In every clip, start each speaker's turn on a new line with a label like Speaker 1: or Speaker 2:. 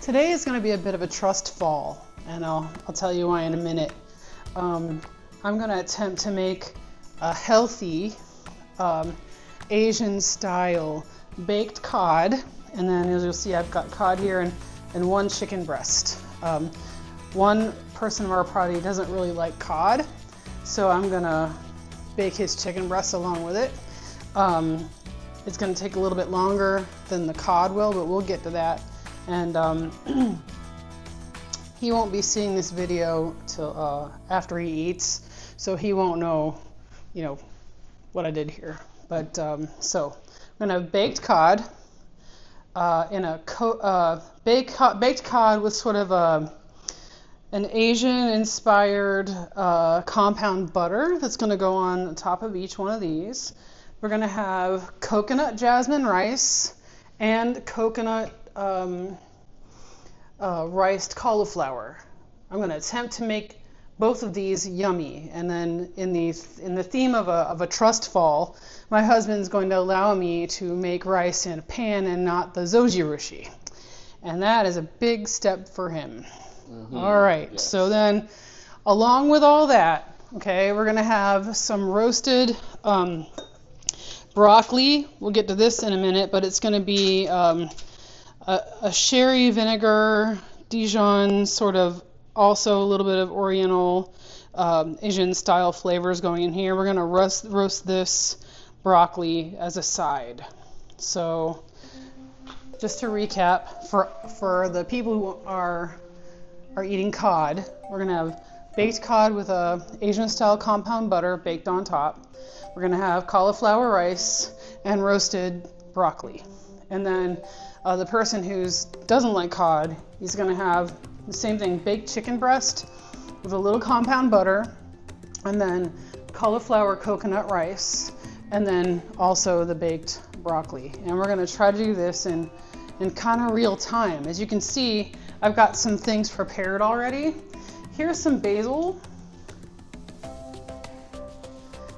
Speaker 1: Today is going to be a bit of a trust fall, and I'll tell you why in a minute. I'm going to attempt to make a healthy Asian style baked cod, and then as you'll see I've got cod here and one chicken breast. One person of our party doesn't really like cod, so I'm going to bake his chicken breast along with it. It's going to take a little bit longer than the cod will, but we'll get to that. And he won't be seeing this video till after he eats, so he won't know, what I did here. But so I'm gonna have baked cod in a baked cod with sort of an Asian-inspired compound butter that's gonna go on top of each one of these. We're gonna have coconut jasmine rice and coconut riced cauliflower. I'm going to attempt to make both of these yummy, and then in the theme of a trust fall, my husband's going to allow me to make rice in a pan and not the zojirushi, and that is a big step for him. All right, yes. So then along with all that, okay, we're going to have some roasted broccoli. We'll get to this in a minute, but it's going to be a sherry vinegar, Dijon, sort of also a little bit of Oriental Asian style flavors going in here. We're going to roast this broccoli as a side. So just to recap, for the people who are eating cod, we're going to have baked cod with a Asian style compound butter baked on top. We're going to have cauliflower rice and roasted broccoli. And then the person who doesn't like cod, he's going to have the same thing, baked chicken breast with a little compound butter, and then cauliflower coconut rice, and then also the baked broccoli. And we're going to try to do this in kind of real time. As you can see, I've got some things prepared already. Here's some basil.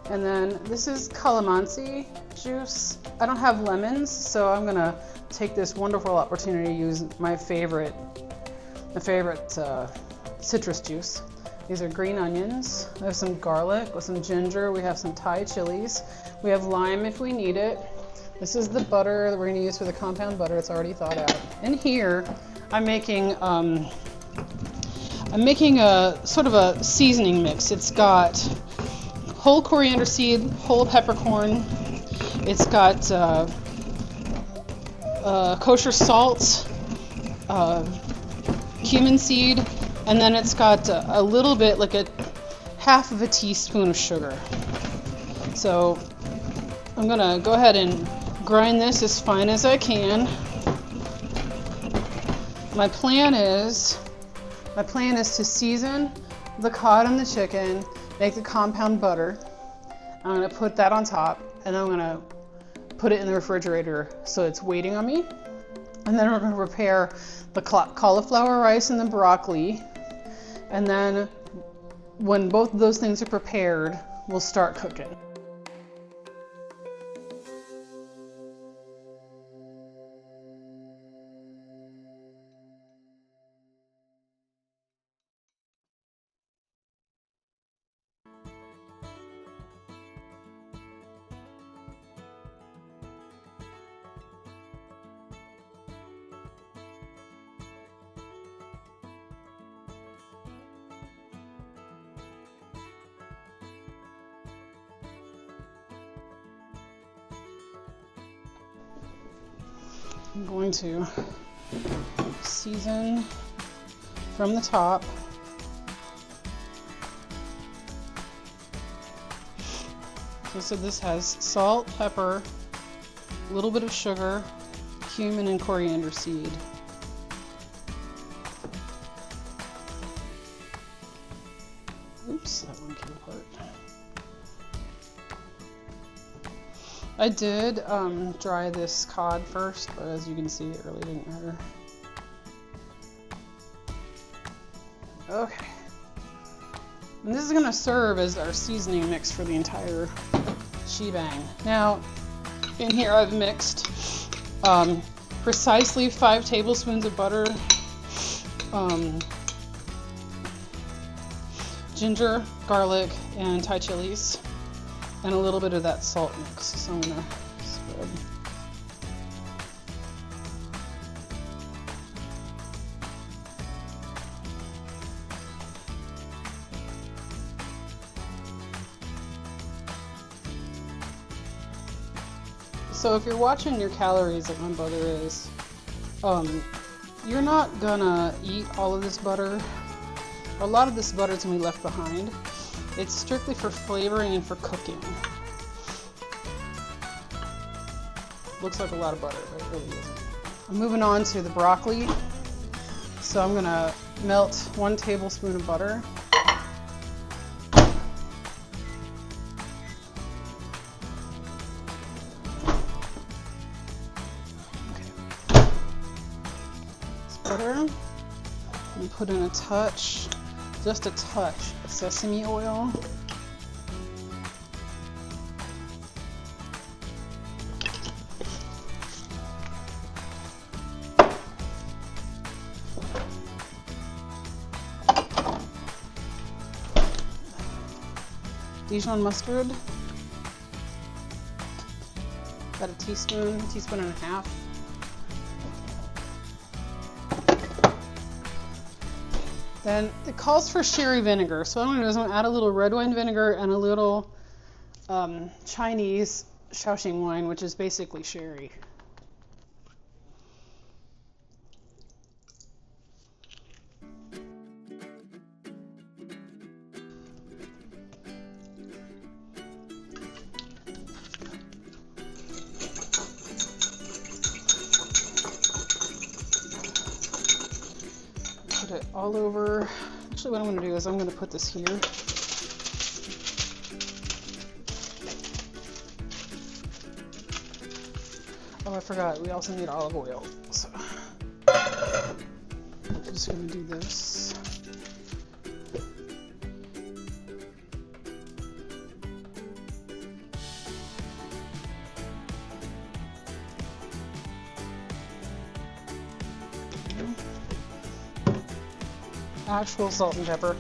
Speaker 1: And then this is calamansi juice. I don't have lemons, so I'm going to take this wonderful opportunity to use my favorite citrus juice. These are green onions. We have some garlic with some ginger. We have some Thai chilies. We have lime if we need it. This is the butter that we're going to use for the compound butter. It's already thawed out. And here I'm making a sort of a seasoning mix. It's got whole coriander seed, whole peppercorn. It's got kosher salt, cumin seed, and then it's got a little bit, like a half of a teaspoon of sugar. So I'm gonna go ahead and grind this as fine as I can. My plan is to season the cod and the chicken, make the compound butter. I'm gonna put that on top, and I'm gonna put it in the refrigerator so it's waiting on me. And then we're going to prepare the cauliflower rice and the broccoli. And then when both of those things are prepared, we'll start cooking. I'm going to season from the top. So this has salt, pepper, a little bit of sugar, cumin, and coriander seed. Oops, that one came apart. I did dry this cod first, but as you can see, it really didn't matter. Okay. And this is going to serve as our seasoning mix for the entire shebang. Now, in here I've mixed precisely 5 tablespoons of butter, ginger, garlic, and Thai chilies, and a little bit of that salt mix. So I'm gonna spread. So if you're watching your calories like my brother is, you're not gonna eat all of this butter. A lot of this butter is gonna be left behind. It's strictly for flavoring and for cooking. Looks like a lot of butter, but it really isn't. I'm moving on to the broccoli. So I'm gonna melt 1 tablespoon of butter. Butter. And put in a touch, just a touch of sesame oil. Dijon mustard. About a teaspoon and a half. Then it calls for sherry vinegar. So what I'm going to do is I'm going to add a little red wine vinegar and a little Chinese Shaoxing wine, which is basically sherry. It all over. Actually, what I'm going to do is I'm going to put this here. Oh, I forgot. We also need olive oil. So I'm just going to do this. Actual salt and pepper.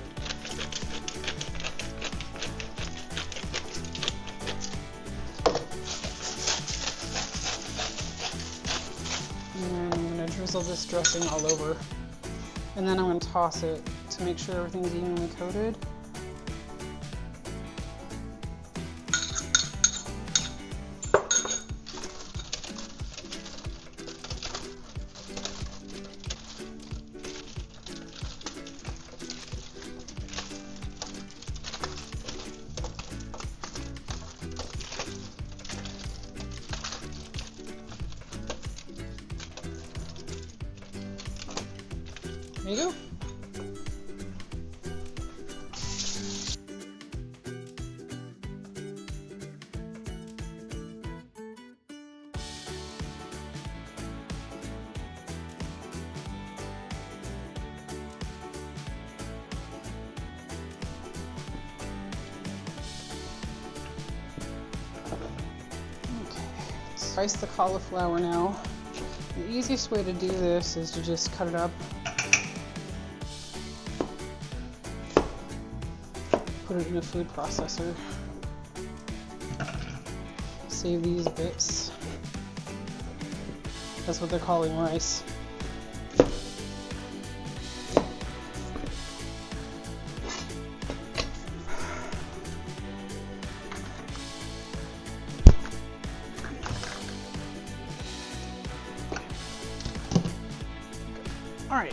Speaker 1: And I'm going to drizzle this dressing all over. And then I'm going to toss it to make sure everything's evenly coated. There you go. Okay, slice the cauliflower now. The easiest way to do this is to just cut it up. Put it in a food processor. Save these bits. That's what they're calling rice. All right.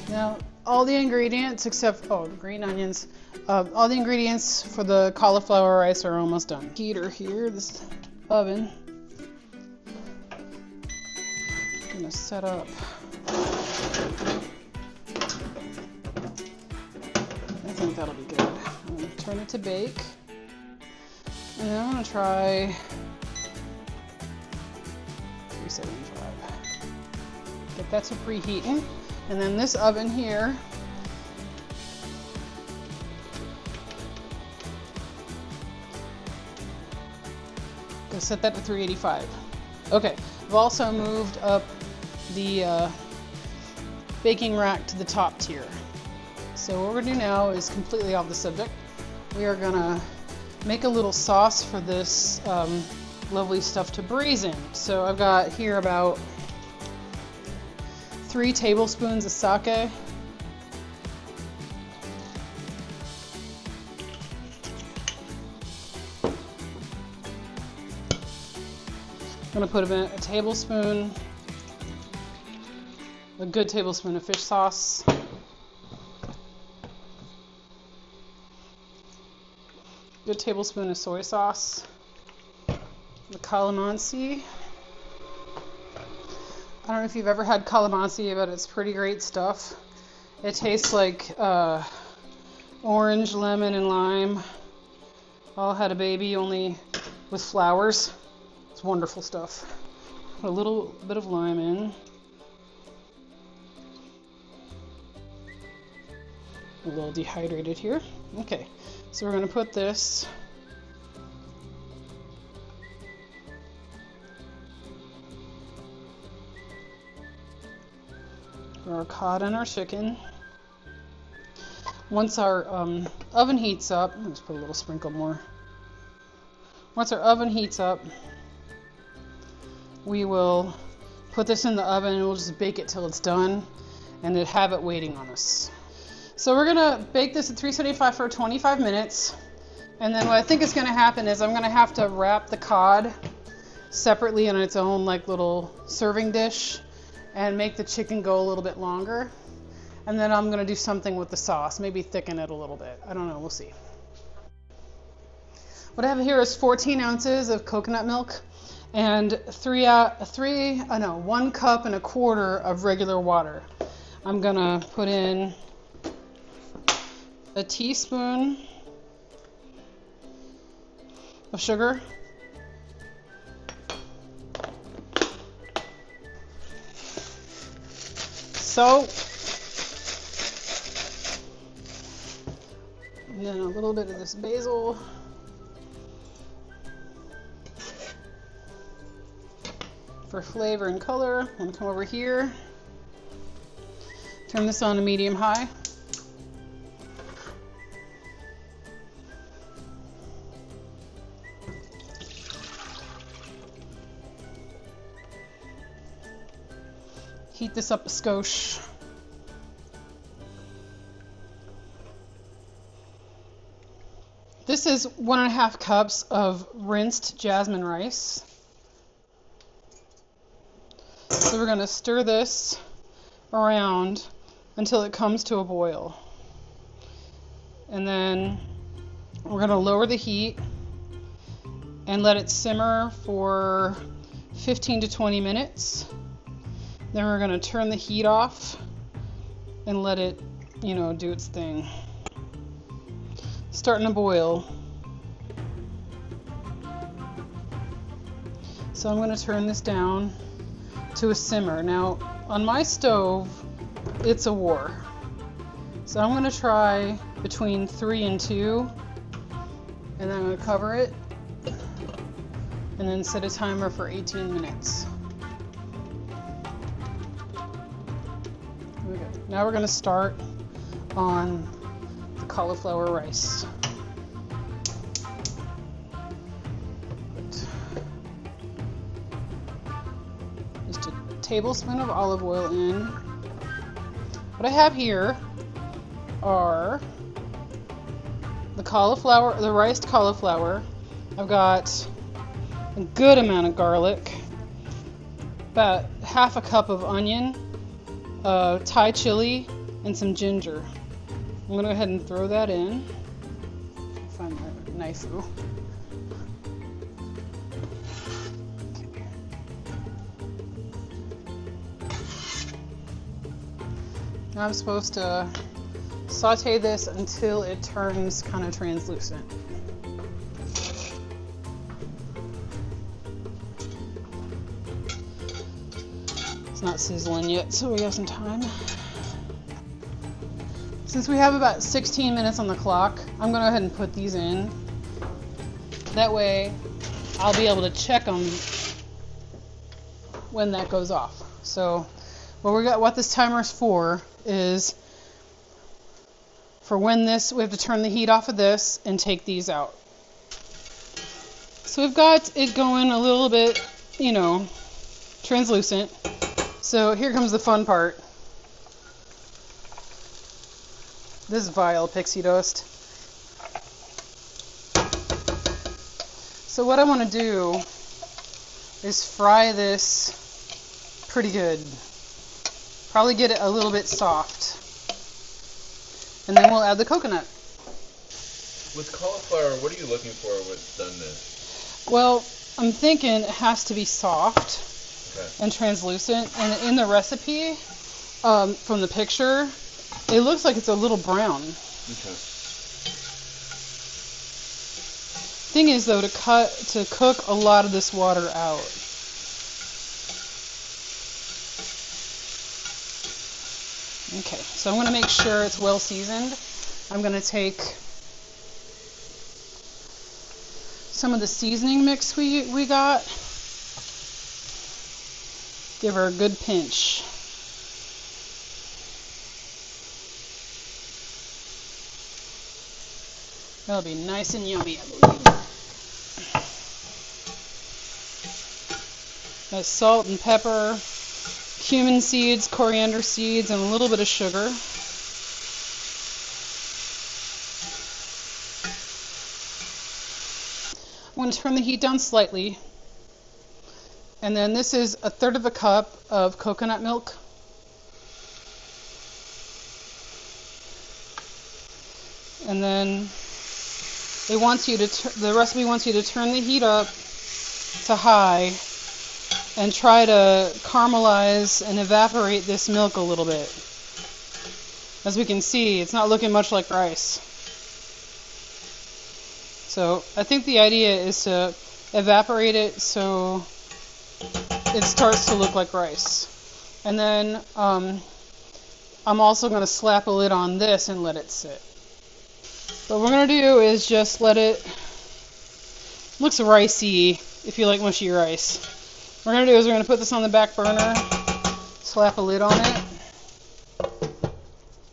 Speaker 1: Now, all the ingredients except, the green onions, all the ingredients for the cauliflower rice are almost done. Heater here, this oven. I'm gonna set up. I think that'll be good. I'm gonna turn it to bake. And then I'm gonna try 375. Get that to preheating. And then this oven here, go set that to 385. Okay, I've also moved up the baking rack to the top tier. So what we're gonna do now is completely off the subject. We are gonna make a little sauce for this lovely stuff to braise in. So I've got here about 3 tablespoons of sake. I'm gonna put in a tablespoon, a good tablespoon of fish sauce. Good tablespoon of soy sauce. The calamansi. I don't know if you've ever had calamansi, but it's pretty great stuff. It tastes like orange, lemon, and lime all had a baby, only with flowers. It's wonderful stuff. Put a little bit of lime in. A little dehydrated here. Okay, so we're going to put this for our cod and our chicken. Once our oven heats up, let's put a little sprinkle more. Once our oven heats up, we will put this in the oven and we'll just bake it till it's done and then have it waiting on us. So we're gonna bake this at 375 for 25 minutes. And then what I think is gonna happen is I'm gonna have to wrap the cod separately in its own like little serving dish and make the chicken go a little bit longer. And then I'm gonna do something with the sauce, maybe thicken it a little bit. I don't know, we'll see. What I have here is 14 ounces of coconut milk and 1 cup and a quarter of regular water. I'm gonna put in a teaspoon of sugar, salt, and then a little bit of this basil. For flavor and color, I'm going to come over here, turn this on to medium-high. Heat this up a skosh. This is 1.5 cups of rinsed jasmine rice. So we're going to stir this around until it comes to a boil. And then we're going to lower the heat and let it simmer for 15 to 20 minutes. Then we're going to turn the heat off and let it, do its thing. Starting to boil. So I'm going to turn this down to a simmer. Now, on my stove, it's a war. So I'm going to try between 3 and 2, and then I'm going to cover it, and then set a timer for 18 minutes. Okay. Now we're going to start on the cauliflower rice. Tablespoon of olive oil in. What I have here are the riced cauliflower. I've got a good amount of garlic, about 1/2 cup of onion, Thai chili, and some ginger. I'm gonna go ahead and throw that in. Find my knife. I'm supposed to saute this until it turns kind of translucent. It's not sizzling yet, so we have some time. Since we have about 16 minutes on the clock, I'm going to go ahead and put these in. That way, I'll be able to check them when that goes off. So what this timer is for is for when this, we have to turn the heat off of this and take these out. So we've got it going a little bit, you know, translucent. So here comes the fun part. This vile pixie dust. So what I want to do is fry this pretty good. Probably get it a little bit soft. And then we'll add the coconut.
Speaker 2: With cauliflower, what are you looking for with done this?
Speaker 1: Well, I'm thinking it has to be soft and translucent. And in the recipe, from the picture, it looks like it's a little brown.
Speaker 2: Okay.
Speaker 1: Thing is, though, to cook a lot of this water out. Okay, so I'm going to make sure it's well seasoned. I'm going to take some of the seasoning mix we got. Give her a good pinch. That'll be nice and yummy, I believe. That's salt and pepper, cumin seeds, coriander seeds, and a little bit of sugar. I'm going to turn the heat down slightly. And then this is 1/3 of a cup of coconut milk. And then it wants you to the recipe wants you to turn the heat up to high and try to caramelize and evaporate this milk a little bit. As we can see, it's not looking much like rice. So I think the idea is to evaporate it so it starts to look like rice. And then I'm also going to slap a lid on this and let it sit. What we're going to do is just let it, looks ricey if you like mushy rice. What we're going to do is we're going to put this on the back burner, slap a lid on it,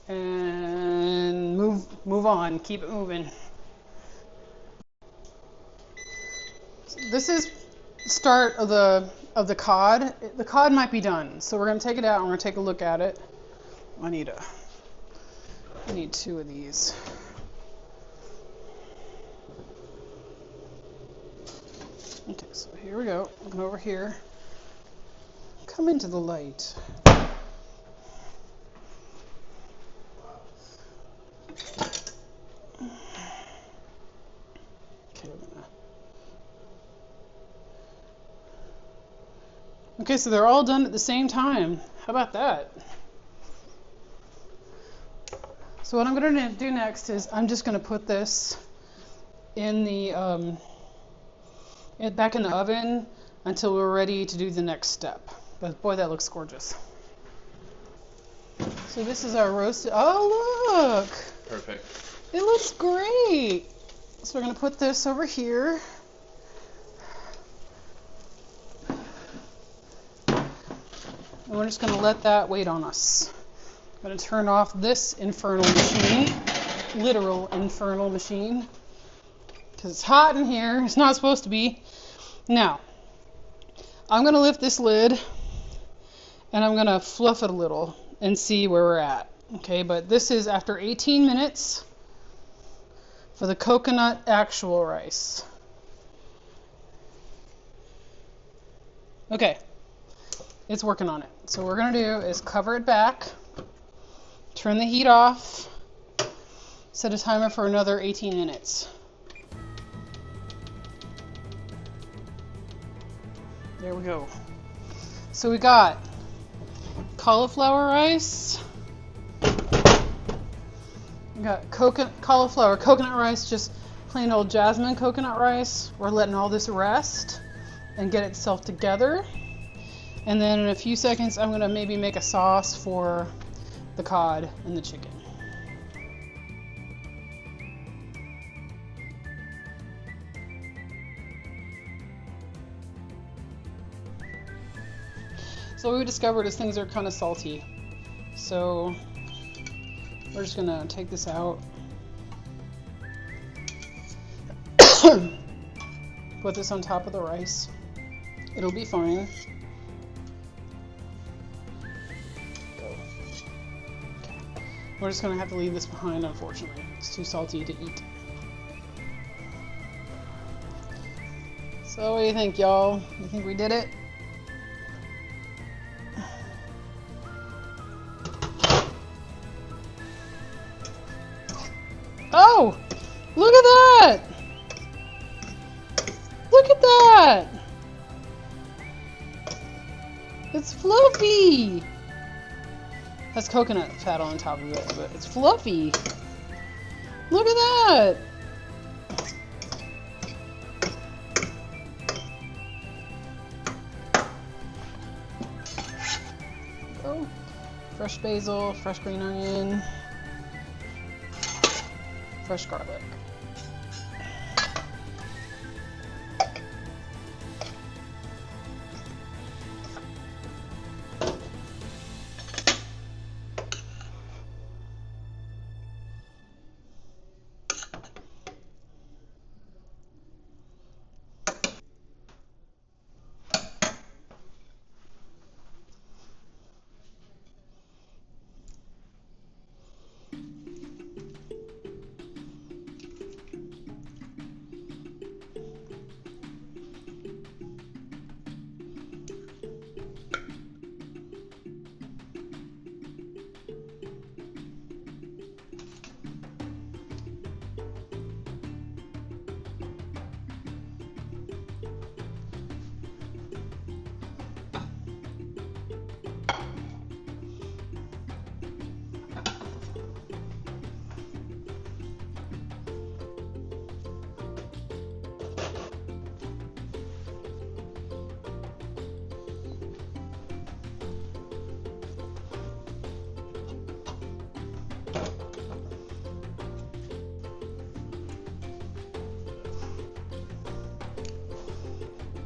Speaker 1: and move on, keep it moving. This is the start of the cod. The cod might be done, so we're going to take it out and we're going to take a look at it. I need 2 of these. Okay, so here we go. Come over here. Come into the light. Okay, so they're all done at the same time. How about that? So what I'm going to do next is I'm just going to put this in the back in the oven until we're ready to do the next step. But boy, that looks gorgeous. So this is our roasted. Oh, look!
Speaker 2: Perfect.
Speaker 1: It looks great. So we're going to put this over here. And we're just going to let that wait on us. I'm going to turn off this infernal machine, literal infernal machine, because it's hot in here. It's not supposed to be. Now, I'm going to lift this lid and I'm going to fluff it a little and see where we're at. Okay, but this is after 18 minutes for the coconut actual rice. Okay, it's working on it. So what we're going to do is cover it back, turn the heat off, set a timer for another 18 minutes. There we go. So we got cauliflower rice. We got cauliflower coconut rice, just plain old jasmine coconut rice. We're letting all this rest and get itself together. And then in a few seconds, I'm going to maybe make a sauce for the cod and the chicken. So So what we discovered is things are kind of salty. So we're just gonna take this out. Put this on top of the rice. It'll be fine. Go. Okay. We're just gonna have to leave this behind, unfortunately. It's too salty to eat. So what do you think, y'all? You think we did it? Oh! Look at that! Look at that! It's fluffy! That's coconut fat on top of it, but it's fluffy. Look at that! Oh, fresh basil, fresh green onion, fresh garlic.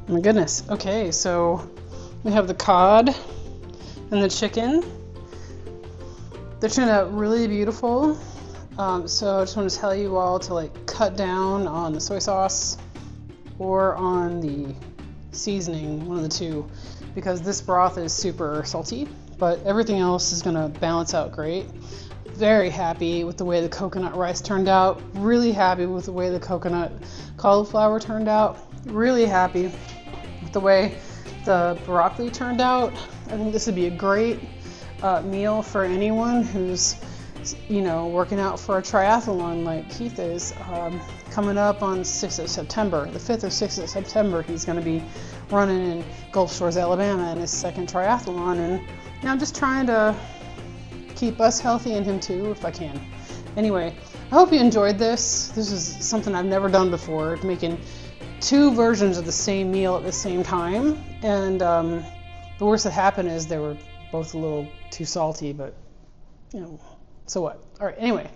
Speaker 1: Oh my goodness. Okay, so we have the cod and the chicken. They turned out really beautiful. So I just want to tell you all to like cut down on the soy sauce or on the seasoning, one of the two, because this broth is super salty, but everything else is gonna balance out great. Very happy with the way the coconut rice turned out. Really happy with the way the coconut cauliflower turned out. Really happy with the way the broccoli turned out. I think this would be a great meal for anyone who's, you know, working out for a triathlon like Keith is. Coming up on 6th of September, the 5th or 6th of September, he's going to be running in Gulf Shores, Alabama in his second triathlon. And you know, I'm just trying to keep us healthy and him too, if I can. Anyway, I hope you enjoyed this. This is something I've never done before, making two versions of the same meal at the same time. And the worst that happened is they were both a little too salty, but you know, so what? All right, anyway.